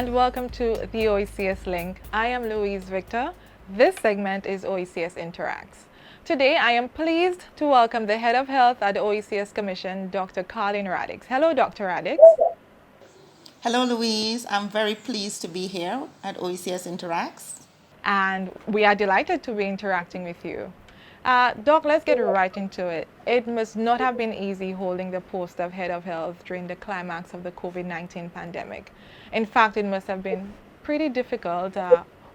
and welcome to the OECS Link. I am Louise Victor. This segment is OECS Interacts. Today, I am pleased to welcome the Head of Health at the OECS Commission, Dr. Colin Radix. Hello, Dr. Radix. Hello, Louise. I'm very pleased to be here at OECS Interacts. And we are delighted to be interacting with you. Doc, let's get right into it. It must not have been easy holding the post of Head of Health during the climax of the COVID-19 pandemic. In fact, it must have been pretty difficult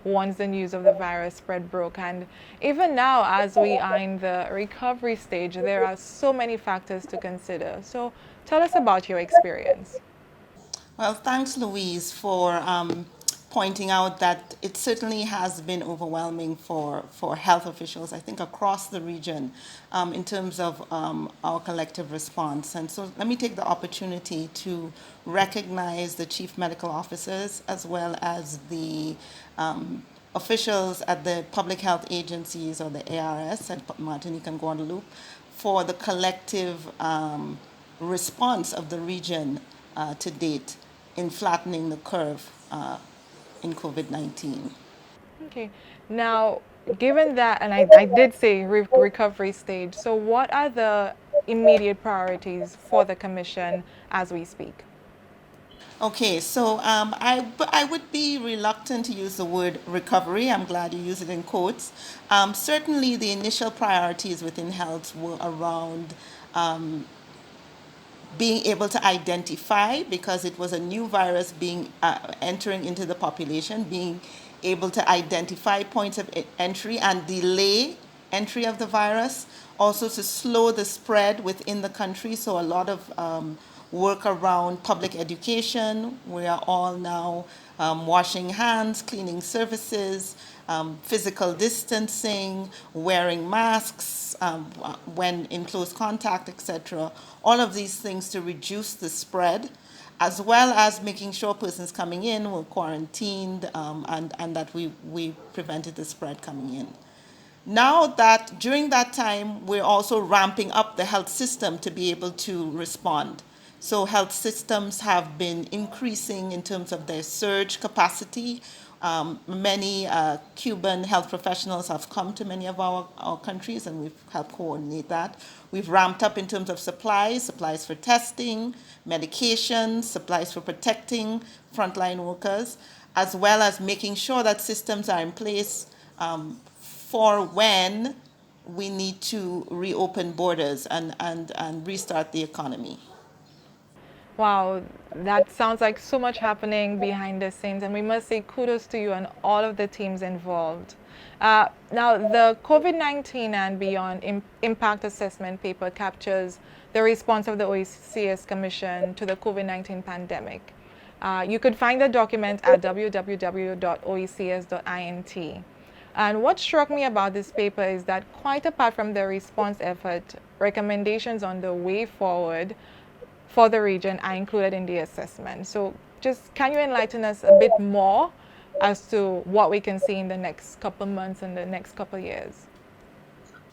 once the news of the virus spread broke. And even now, as we are in the recovery stage, there are so many factors to consider. So tell us about your experience. Well, thanks, Louise, for pointing out that it certainly has been overwhelming for health officials, I think, across the region in terms of our collective response. And so let me take the opportunity to recognize the chief medical officers as well as the officials at the public health agencies or the ARS at Martinique and Guadeloupe for the collective response of the region to date in flattening the curve in COVID-19. Okay. Now, given that, and I did say recovery stage, so what are the immediate priorities for the Commission as we speak? Okay, so I would be reluctant to use the word recovery. I'm glad you use it in quotes. Certainly, the initial priorities within health were around being able to identify, because it was a new virus being entering into the population, being able to identify points of entry and delay entry of the virus, also to slow the spread within the country. So a lot of work around public education. We are all now washing hands, cleaning surfaces, physical distancing, wearing masks when in close contact, etc. All of these things to reduce the spread, as well as making sure persons coming in were quarantined and that we prevented the spread coming in. Now that during that time, we're also ramping up the health system to be able to respond. So health systems have been increasing in terms of their surge capacity. Many Cuban health professionals have come to many of our countries, and we've helped coordinate that. We've ramped up in terms of supplies for testing, medications, supplies for protecting frontline workers, as well as making sure that systems are in place for when we need to reopen borders and restart the economy. Wow, that sounds like so much happening behind the scenes, and we must say kudos to you and all of the teams involved. Now, the COVID-19 and beyond impact assessment paper captures the response of the OECS Commission to the COVID-19 pandemic. You could find the document at www.oecs.int. And what struck me about this paper is that quite apart from the response effort, recommendations on the way forward for the region are included in the assessment. So just can you enlighten us a bit more as to what we can see in the next couple months and the next couple years?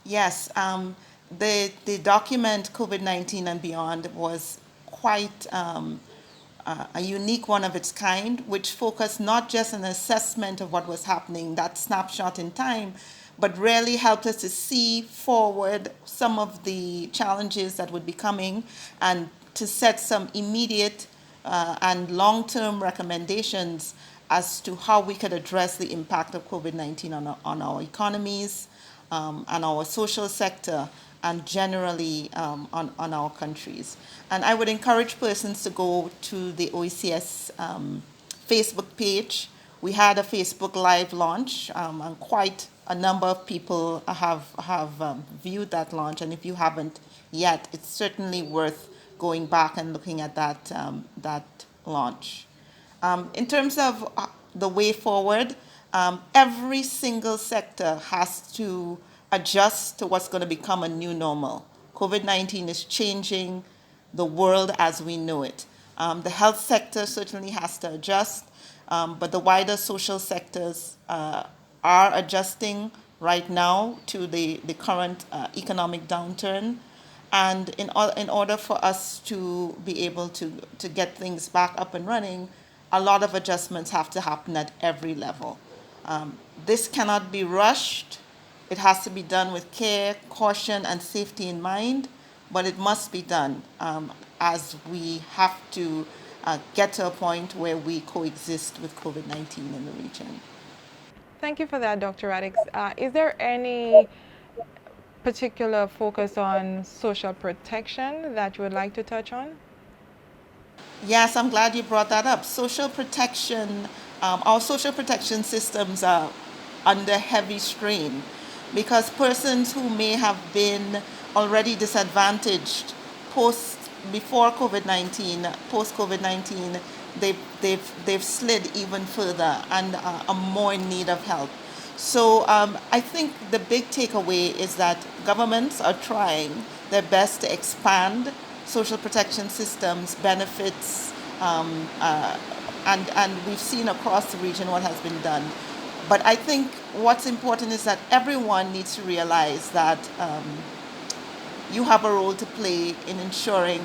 Yes, the document COVID-19 and Beyond was quite a unique one of its kind, which focused not just on assessment of what was happening, that snapshot in time, but really helped us to see forward some of the challenges that would be coming and to set some immediate and long-term recommendations as to how we could address the impact of COVID-19 on our economies, and our social sector, and generally on our countries. And I would encourage persons to go to the OECS Facebook page. We had a Facebook Live launch, and quite a number of people have viewed that launch. And if you haven't yet, it's certainly worth going back and looking at that launch. In terms of the way forward, every single sector has to adjust to what's going to become a new normal. COVID-19 is changing the world as we know it. The health sector certainly has to adjust, but the wider social sectors are adjusting right now to the current economic downturn. And in order for us to be able to get things back up and running, a lot of adjustments have to happen at every level. This cannot be rushed. It has to be done with care, caution, and safety in mind, but it must be done as we have to get to a point where we coexist with COVID-19 in the region. Thank you for that, Dr. Radix. Is there any particular focus on social protection that you would like to touch on? Yes, I'm glad you brought that up. Social protection, our social protection systems are under heavy strain because persons who may have been already disadvantaged before COVID-19, post COVID-19, they've slid even further and are more in need of help. So I think the big takeaway is that governments are trying their best to expand social protection systems, benefits, and we've seen across the region what has been done. But I think what's important is that everyone needs to realize that you have a role to play in ensuring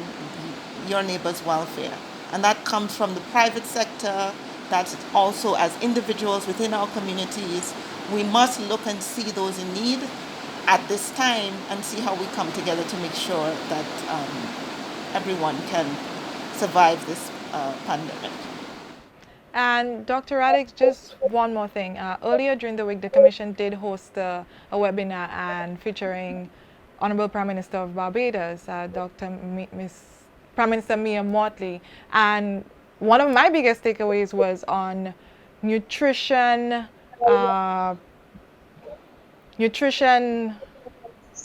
your neighbor's welfare. And that comes from the private sector, that's also as individuals within our communities. We must look and see those in need at this time and see how we come together to make sure that everyone can survive this pandemic. And Dr. Radix, just one more thing. Earlier during the week, the Commission did host a webinar and featuring Honorable Prime Minister of Barbados, Prime Minister Mia Mottley. And one of my biggest takeaways was on nutrition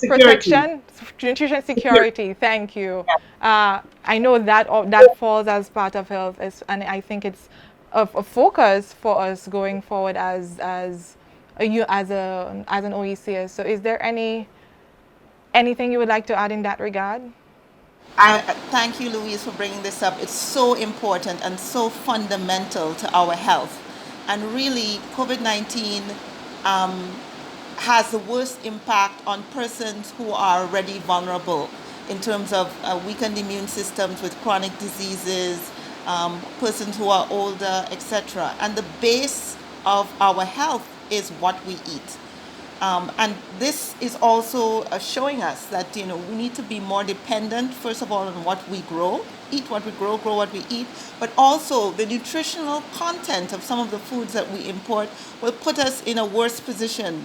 protection, nutrition security. Thank you. I know that that falls as part of health, and I think it's a focus for us going forward as an OECS. So, is there anything you would like to add in that regard? I thank you, Louise, for bringing this up. It's so important and so fundamental to our health. And really, COVID-19 has the worst impact on persons who are already vulnerable in terms of weakened immune systems with chronic diseases, persons who are older, etc. And the base of our health is what we eat. And this is also showing us that we need to be more dependent, first of all, on what we grow, eat what we grow what we eat, but also the nutritional content of some of the foods that we import will put us in a worse position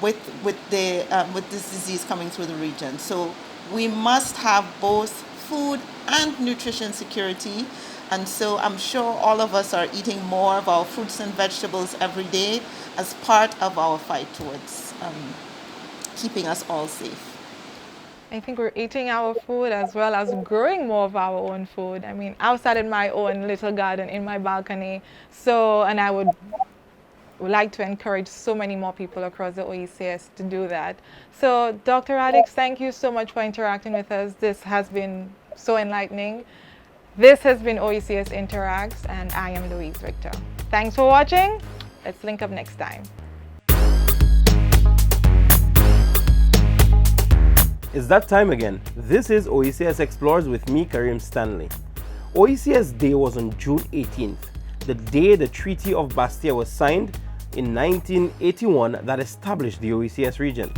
with this disease coming through the region. So we must have both food and nutrition security. And so I'm sure all of us are eating more of our fruits and vegetables every day as part of our fight towards keeping us all safe. I think we're eating our food as well as growing more of our own food. I mean, I've started my own little garden in my balcony. So, and I would like to encourage so many more people across the OECS to do that. So, Dr. Radix, thank you so much for interacting with us. This has been so enlightening. This has been OECS Interacts, and I am Louise Richter. Thanks for watching. Let's link up next time. It's that time again. This is OECS Explores with me, Karim Stanley. OECS Day was on June 18th, the day the Treaty of Bastia was signed in 1981 that established the OECS region.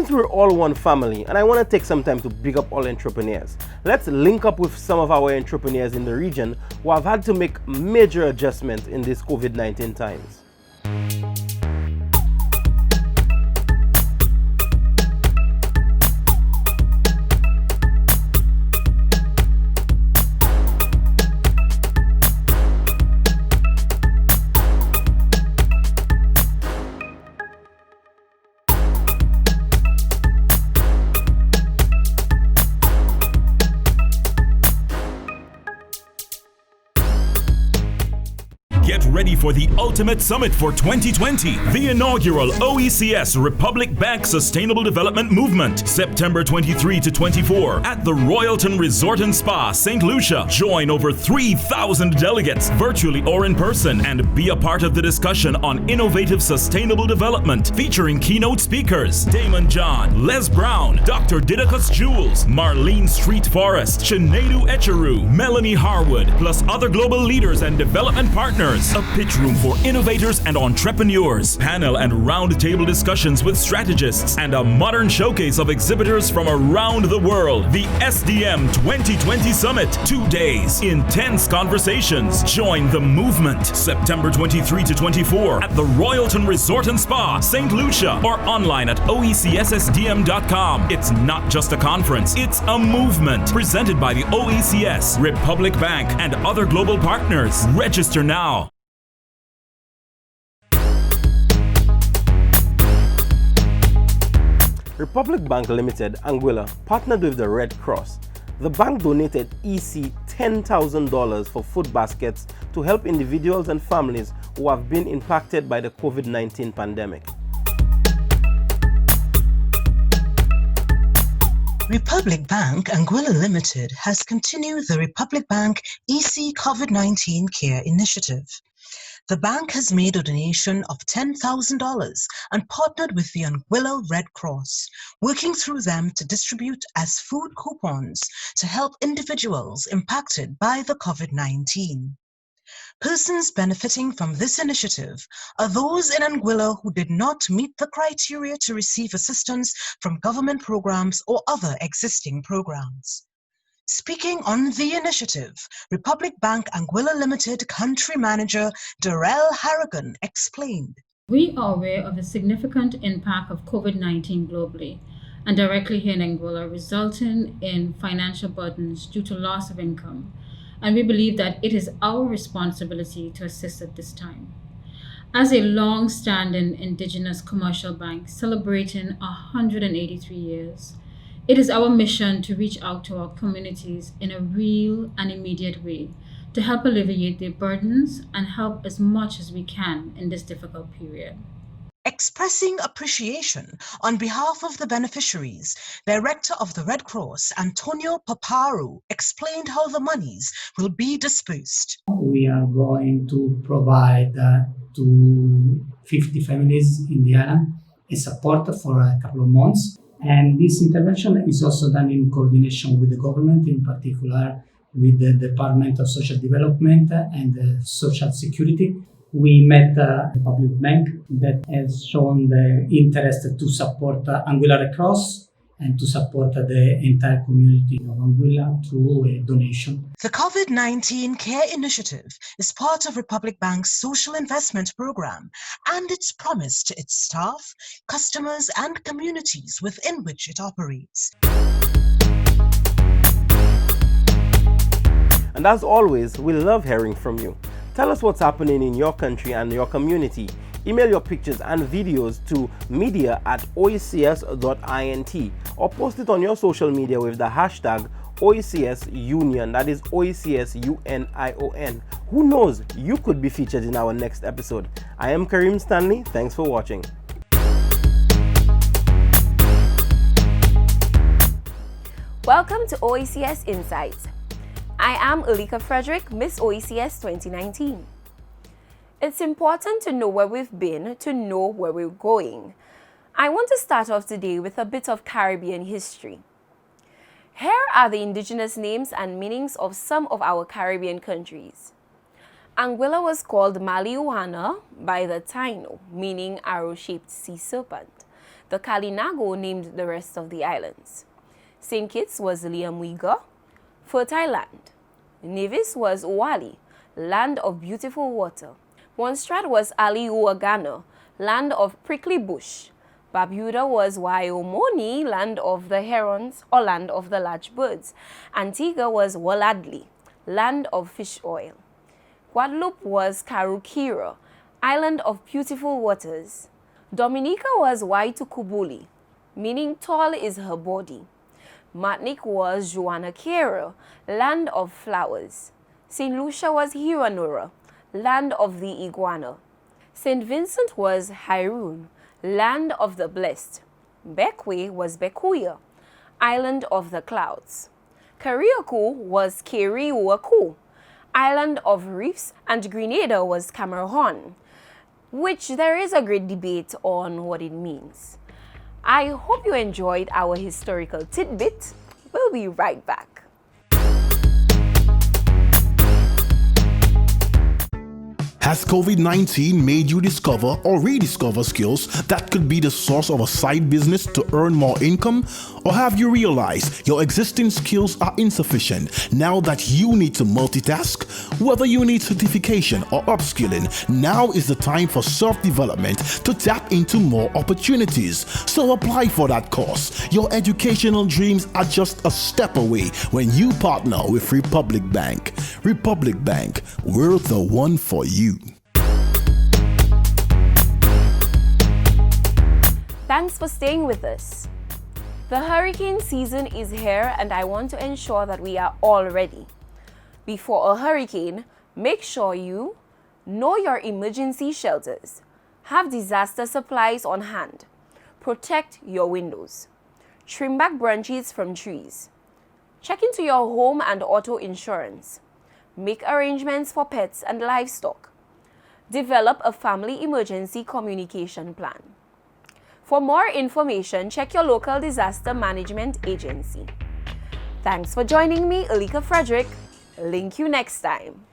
Since we're all one family, and I want to take some time to big up all entrepreneurs, let's link up with some of our entrepreneurs in the region who have had to make major adjustments in these COVID-19 times. Get ready for the ultimate summit for 2020, the inaugural OECS Republic Bank Sustainable Development Movement, September 23 to 24 at the Royalton Resort and Spa, St. Lucia. Join over 3,000 delegates, virtually or in person, and be a part of the discussion on innovative sustainable development, featuring keynote speakers Damon John, Les Brown, Dr. Didacus Jules, Marlene Street Forest, Sinead Echeru, Melanie Harwood, plus other global leaders and development partners. A pitch room for innovators and entrepreneurs, panel and roundtable discussions with strategists, and a modern showcase of exhibitors from around the world. The SDM 2020 Summit, 2 days, intense conversations. Join the movement, September 23 to 24 at the Royalton Resort and Spa, St. Lucia, or online at OECSSDM.com. It's not just a conference, it's a movement presented by the OECS, Republic Bank, and other global partners. Register now. Republic Bank Limited, Anguilla, partnered with the Red Cross. The bank donated EC $10,000 for food baskets to help individuals and families who have been impacted by the COVID-19 pandemic. Republic Bank Anguilla Limited has continued the Republic Bank EC COVID-19 Care Initiative. The bank has made a donation of $10,000 and partnered with the Anguilla Red Cross, working through them to distribute as food coupons to help individuals impacted by the COVID-19. Persons benefiting from this initiative are those in Anguilla who did not meet the criteria to receive assistance from government programs or other existing programs. Speaking on the initiative, Republic Bank Anguilla Limited Country Manager Darrell Harrigan explained. We are aware of the significant impact of COVID-19 globally and directly here in Anguilla, resulting in financial burdens due to loss of income. And we believe that it is our responsibility to assist at this time. As a long-standing indigenous commercial bank celebrating 183 years, it is our mission to reach out to our communities in a real and immediate way to help alleviate their burdens and help as much as we can in this difficult period. Expressing appreciation on behalf of the beneficiaries, Director of the Red Cross, Antonio Paparu, explained how the monies will be dispersed. We are going to provide to 50 families in the island a support for a couple of months. And this intervention is also done in coordination with the government, in particular with the Department of Social Development and Social Security. We met the public bank that has shown the interest to support Anguilla Red Cross and to support the entire community of Anguilla through a donation. The COVID-19 Care Initiative is part of Republic Bank's social investment program and its promise to its staff, customers, and communities within which it operates. And as always, we love hearing from you. Tell us what's happening in your country and your community. Email your pictures and videos to media@oecs.int or post it on your social media with the hashtag OECSUnion, that is OECSUNION. Who knows, you could be featured in our next episode. I am Kareem Stanley, thanks for watching. Welcome to OECS Insights. I am Alika Frederick, Miss OECS 2019. It's important to know where we've been to know where we're going. I want to start off today with a bit of Caribbean history. Here are the indigenous names and meanings of some of our Caribbean countries. Anguilla was called Malliouhana by the Taino, meaning arrow-shaped sea serpent. The Kalinago named the rest of the islands. St. Kitts was Liamwiga, fertile land. Nevis was Ouali, land of beautiful water. Montserrat was Malliouhana, land of prickly bush. Barbuda was Waomoni, land of the herons or land of the large birds. Antigua was Waladli, land of fish oil. Guadeloupe was Karukira, island of beautiful waters. Dominica was Waitukubuli, meaning tall is her body. Martinique was Hewanorra, land of flowers. St. Lucia was Hewanorra, land of the iguana. St. Vincent was Haroun, land of the blessed. Bequia was Bekuya, island of the clouds. Carriacou was Keriouakou, island of reefs, and Grenada was Cameroon, which there is a great debate on what it means. I hope you enjoyed our historical tidbit. We'll be right back. Has COVID-19 made you discover or rediscover skills that could be the source of a side business to earn more income? Or have you realized your existing skills are insufficient now that you need to multitask? Whether you need certification or upskilling, now is the time for self-development to tap into more opportunities. So apply for that course. Your educational dreams are just a step away when you partner with Republic Bank. Republic Bank, we're the one for you. Thanks for staying with us. The hurricane season is here, and I want to ensure that we are all ready. Before a hurricane, make sure you know your emergency shelters, have disaster supplies on hand, protect your windows, trim back branches from trees, check into your home and auto insurance, make arrangements for pets and livestock, develop a family emergency communication plan. For more information, check your local disaster management agency. Thanks for joining me, Ulika Frederick. Link you next time.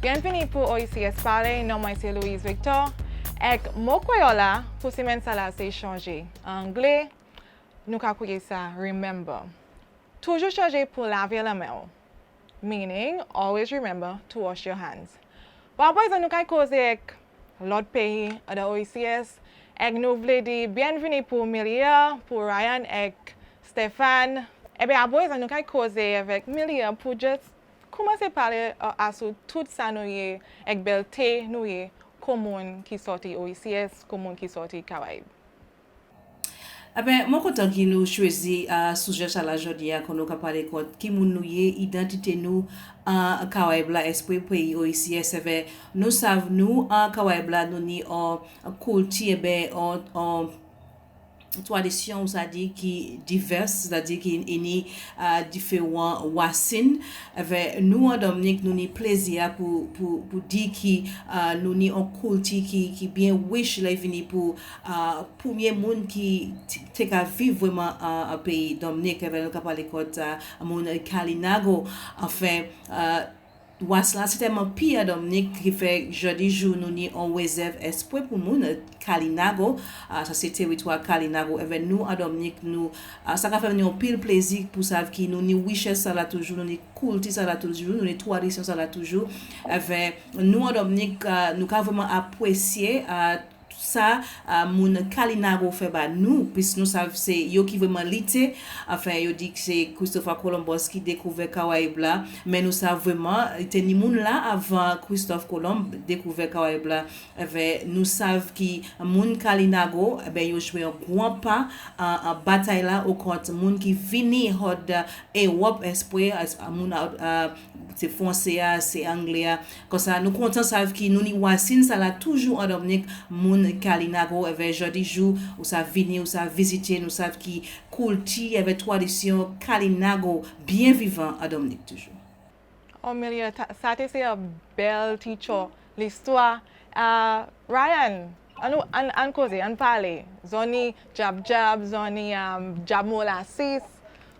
Bienvenue pour OECS Parler, non moi c'est Louise Victor. Ek mokoyola pour semen sala se changer. En anglais, nous ka kouye ça remember. Toujours changer pour laver la main. Meaning, always remember to wash your hands. Boys nous ka cause ek Lord pays à la OECS. Ek nou vle di bienvenue pour Milia, pour Ryan ek Stéphane. Eh bien, boys nous ka cause avec Milia pour just commencer à parler à tout ça nous y ek belté nous y commune qui sorti OECS, commune qui sorti Caraïbes. Ben, mon content qui nous choisit sujet ça la jodi a qu'on a parler quoi qui moun nou ye identité nous en Caraïbes la esprit pays OECS avec nous savons nous en Caraïbes la nous ni en culture ben en tradition ça dit qui diverses c'est-à-dire qui ni différents racines avec nous en Dominique nous ni plaisir pour dire qui nous ni en culture qui bien wish la venir pour premier monde qui te ka vivre vraiment un pays Dominique avec nous parler côté mon Kalinago enfin Wasla c'était mon pire Dominique qui fait jeudi jour nous ni on réserve espoir pour mon Kalinago ça c'est territoire Kalinago avec nous à Dominique nous ça va faire nous pile plaisir pour savoir qui nous ni richesse ça là toujours nous ni culture ça là toujours nous ni tradition ça là toujours avec nous à Dominique nous avons vraiment apprécié ça mon Kalinago fait ba nous puisque nous savons c'est yo qui vraiment lité enfin yo dit que c'est Christopher Columbus qui découvert Caraïbes là mais nous savons vraiment était ni moun là avant Christophe Colomb découvert Caraïbes là nous savons qui mon Kalinago ben yo joué un grand pas en bataille là au contre moun qui vini hod Europe esprit moun c'est français c'est anglais comme ça nous content savent qui nous ni wasine ça là toujours en Dominique moun Kalinago avec jeudi jour où ça venir où ça visiter nous savent qui culture avec tradition Kalinago bien vivant à Dominique toujours. Oh Milia, ça c'est un bel teacher l'histoire Ryan an cause an parler zoni jab zoni jab molasses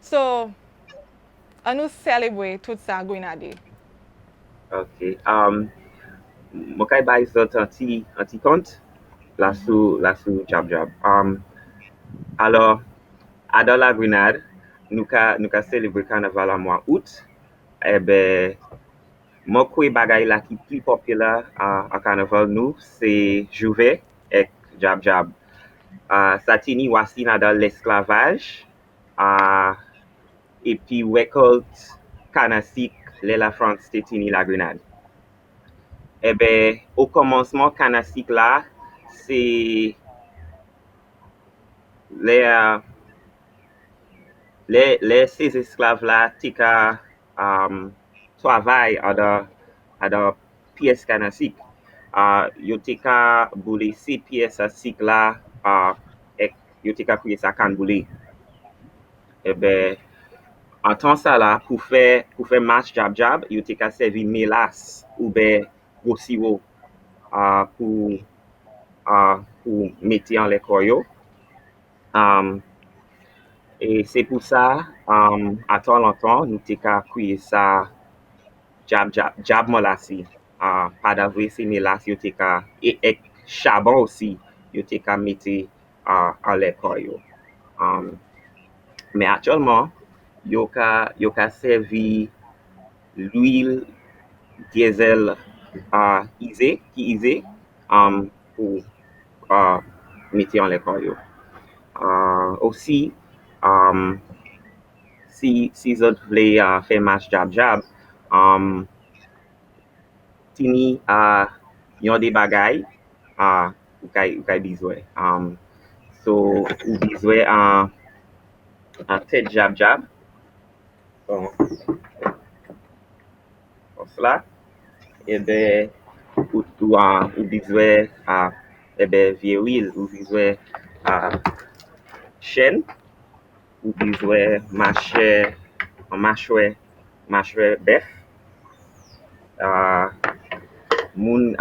so nous célébrer tout ça goinade. Okay. Mokai ba isot anti compte la sou Jab Jab. Alors, à la Grenade, nous ka célébrer carnaval en mois août. Eh ben, moi kwe bagay la ki plus populaire en carnaval nous, c'est Jouvet et Jab Jab. Ça tini wasi dans l'esclavage. Et puis récolte canasik la France te tini la Grenade. Eh ben, au commencement, canasik là, c'est les, ces esclaves là, ti ka travail à da pièce canasik. Yo te ka boule ces pièces asik là, et yo te ka kriye sa kan boule. Eh ben, en temps ça là, pour faire match Jab Jab, yo te ka servi mélasse ou ben gros sirop pour mettre en les koyo. Et c'est pour ça, à temps longtemps, nous te ka kriye ça Jab molassi. Pas d'avouer c'est mélasse, yo te ka, et charbon aussi, yo te ka mettre en les koyo. Mais actuellement, yo ka servi l'huile diesel isé pour mettre en l'école. Aussi, si vous voulez faire match Jab Jab, tini yon des bagailles ou kay besoin. So, ou besoin en tête Jab Jab. Bon, comme cela. Et ben, ou besoin vieux huile, ou besoin chaîne, ou besoin mâchoire bœuf. Moun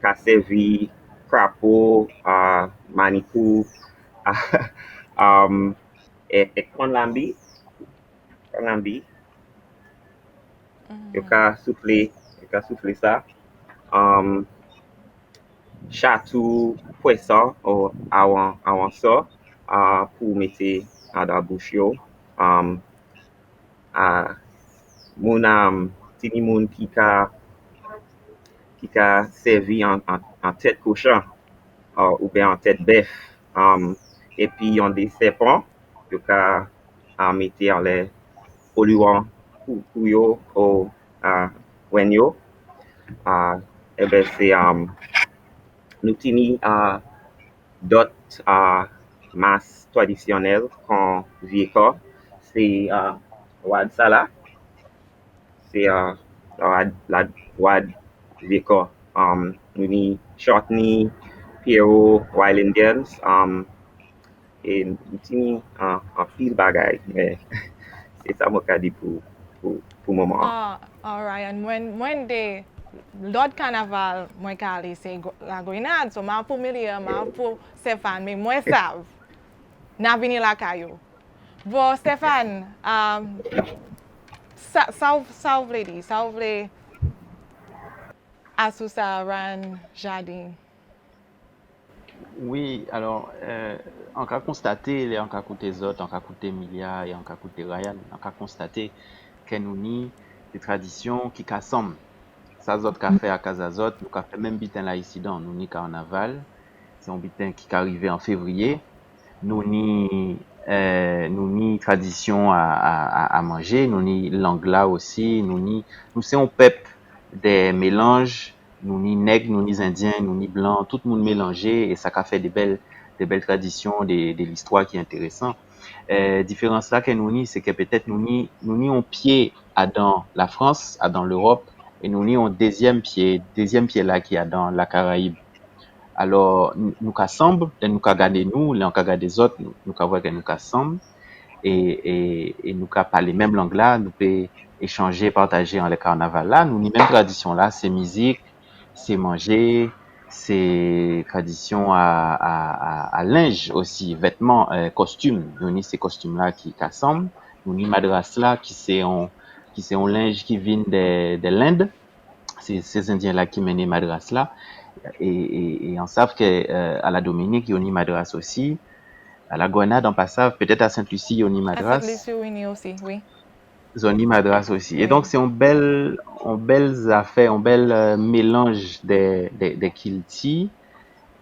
ka servi crapaud, manicou, et konlambi. Yo ka souffler ça. Chatou poisson ou awan ça pour mettre dans la bouche yo. Moun tini moun qui ka servi en tête cochon ou bien en tête bœuf. Et puis yon des serpents yo ka mettre en les oluan pou yo ou wen yo. Et ben c'est nous tini d'autres masses traditionnelles qu'on vit corps. C'est wad sala. C'est la wad vit corps. Nous ni shortney, Pierrot, Wild Indians. Et nous tini en pile bagay. Mais c'est ça moi ka di pour moment. All right. And when they Lord Carnaval, moi kali c'est la Grenade, so ma pou milieu, ma pou Stéphane, mais moi sav. Na vini la kayo. Bon Stéphane, sa vle asousa ran jardin. Oui, alors, on a constaté, on a écouté Zot, on a écouté Milia et on a écouté Ryan, on a constaté que nous avons des traditions qui rassemblent. Ça, Zot qu'a fait à Casazot, nous avons fait même bitin là ici dans nous avons carnaval, c'est un bitin qui est arrivé en février. Nous avons tradition à manger, nous avons l'angla aussi, nous sommes un peuple des mélanges. Nous ni nègres, nous ni indiens, nous ni blancs, tout le monde mélangé et ça a fait des belles traditions, de l'histoire qui est intéressant. Différence là que nous ni, c'est que peut-être nous ni on pied à dans la France, à dans l'Europe et nous ni on deuxième pied là qui est dans la Caraïbe. Alors nous qu'assemble, nous qu'à garder nous, les on qu'à garder les autres, nous qu'à voir que nous qu'assemble et nous qu'à parler même langue là, nous peut échanger, partager en le carnaval là, nous ni même tradition là, c'est musique, c'est manger, c'est tradition à linge aussi, vêtements, costumes. Nous ni ces costumes là qui assemblent, nous ni madras là qui c'est un linge qui vient de l'Inde. C'est ces Indiens-là qui menaient Madras là. Et on sait qu'à la Dominique, il y a une Madras aussi. À la Iguana, dans Passave, peut-être à Sainte-Lucie, il y a une À Madras. Sainte-Lucie, oui, aussi, oui. Zoni Madras aussi. Oui. Et donc, c'est un bel affaire, un bel mélange des kiltis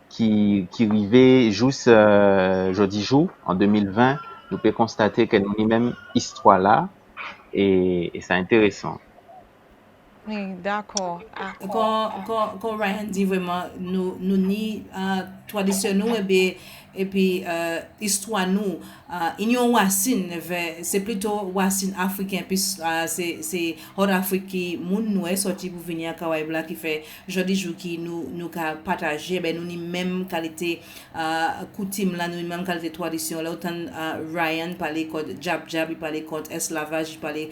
qui arrivait juste jeudi jour, en 2020. Nous pouvons constater que nous avons même histoire là et c'est intéressant. Oui, d'accord. Ah. Quand Ryan dit vraiment, nous ni tradition nous et puis histoire nous, il y a Wassin, c'est plutôt Wassin africain, puis c'est hors Afrique qui nous est sorti pour venir à Kawaii qui fait jeudi jour qui nous partager, ben nous ni même qualité coutume là, nous même qualité tradition là, autant Ryan parlait code jab il parlait code esclavage, il parlait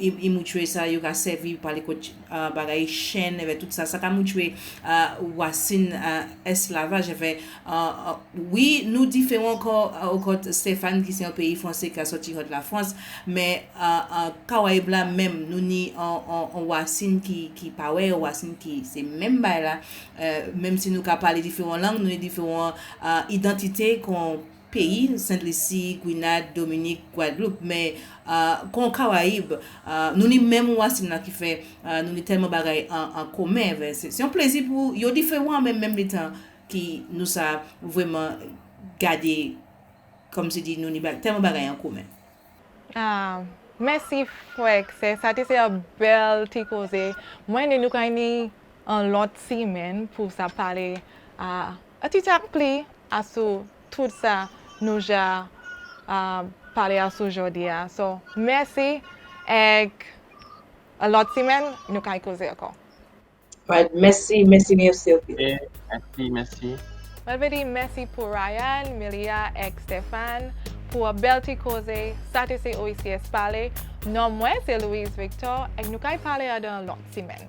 il moutué ça, il a servi, il parlait code bagay chaîne avec tout ça qu'a moutué Wassin esclavage avec oui nous différents encore Stéphane qui c'est un pays français qui a sorti de la France mais Kawaii blanc même nous ni en Wassin qui paraît Wassin qui c'est même bail là même si nous ka parler différentes langues nous différentes identités qu'on pays Sainte-Lucie, Guyane, Dominique, Guadeloupe mais qu'on Caraïbe nous ni même Wassin là qui fait nous ni tellement bagaille en commun c'est un plaisir pour yo différents même les temps qui nous a vraiment gardé comme je dis nous ni tellement bagaille en commun. Merci frère, c'est un bel petit causé. Moi nous avons un lot semaine pour ça parler un petit appli à tout ça nous ja parler à aujourd'hui. So merci et un lot semaine nous avons causer encore. Right, merci. Merci. Merci pour Ryan, Milia et Stéphane pour bel causé. Ça c'est OECS parler. Non moi c'est Louise Victor et nous allons parler dans l'autre semaine.